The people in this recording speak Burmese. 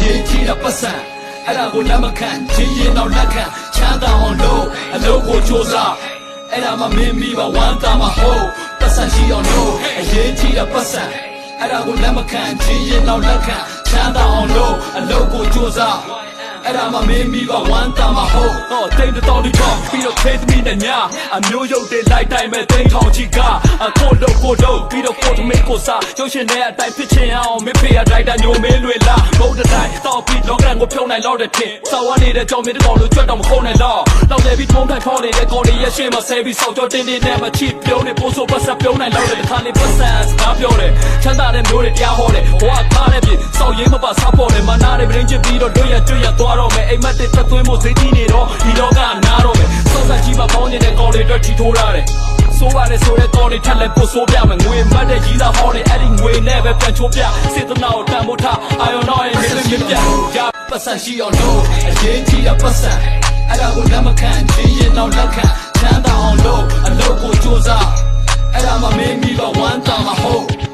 ရေးကြီးတာပတ်စံအဲ့ဒါကိုလက်မခံချင်းရင်တော့လက်ခံချမ်းသာအောင်လို့အလုပ်ကိုကြိုးစားအဲ့ဒါမှမင်းမိပါဝမ်းသာမှာဟုတ်ပတ်စံရှိအောင်လို့အရေးကြီးတာပတ်စံအဲ့ဒါကိုလက်မခံချင်းရင်တော့လက်ခံချမ်းသာအောင်လို့အလုပ်ကိုကြိုးစားအဲ့ဒါမှမင်းမိပါဝမ်းသာမှာဟုတ်တိတ်တော်ဒီတော့ပြီးတော့ခေသမီးနဲ့ညာအမျိုးရုပ်တွေလိုက်တိုင်းမဲ့တိတ်ထောင်ချီကကိုလို့ပြီးတော့ကိုတမင်းကိုစားရုပ်ရှင်နဲ့အတိုင်းဖြစ်ချင်အောင်မဖေးရဒိုက်တာညိုမင်းလွေလာဘုတ်တိုင်းတော့ပြီးလောကရန်ကိုဖြုံနိုင်တော့တဲ့ထင်စော်ဝါနေတဲ့ကြောင်မင်းတကောင်လို့ကြွတ်တော့မခုံနိုင်တော့နောက်လည်းပြီးထုံးထိုင်ဖောင်းနေတဲ့ကော်ရီရဲ့ရှေ့မှာဆဲပြီးစောက်ကြောတင်းတင်းနဲ့မချစ်ပြုံးနေပိုးဆိုပတ်ဆက်ပြုံးနိုင်တော့တဲ့ခါလေးပတ်ဆက်စကားပြောတယ်ချမ်းသာတဲ့မျိုးတွေတရားဟောတယ်ဘဝကားတဲ့ပြင်စောက်ရင်းမပါစားပေါ်တယ်မနာတဲ့ပရင်းချပြီးတော့တွေ့ရသွားတော့မယ်အိမ်မက်တွေတက်သွင်းဖို့ဈေးကြီးနေတော့ဒီလောကနားတော့မယ်စောက်ဆက်ကြီးမှာပေါင်းနေတဲ့ကော်ရီတွေထီထိုးရတယ်ဆိုးရတယ်ဆိုတဲ့ကော်ရီထက်လည်းပိုဆိုးပြမယ်ငွေမတ်တဲ့ကြီးသားဟောတယ်အဲ့ဒီငွေနဲ့ပဲပြန်ချိုးပြစေတနာကိုတန်ဖို့ထားအာယောတော့ရဲ့နေလေးမြပြရပတ်စံရှိအောင်လို့အရေးကြီးတာပတ်စံအဲ့ဒါကိုလက်မခံချင်းရင်တော့လက်ခံချမ်းသာအောင်လို့အလုပ်ကိုကြိုးစားအဲ့ဒါမှမင်းမိပါဝမ်းသာမှာဟုတ်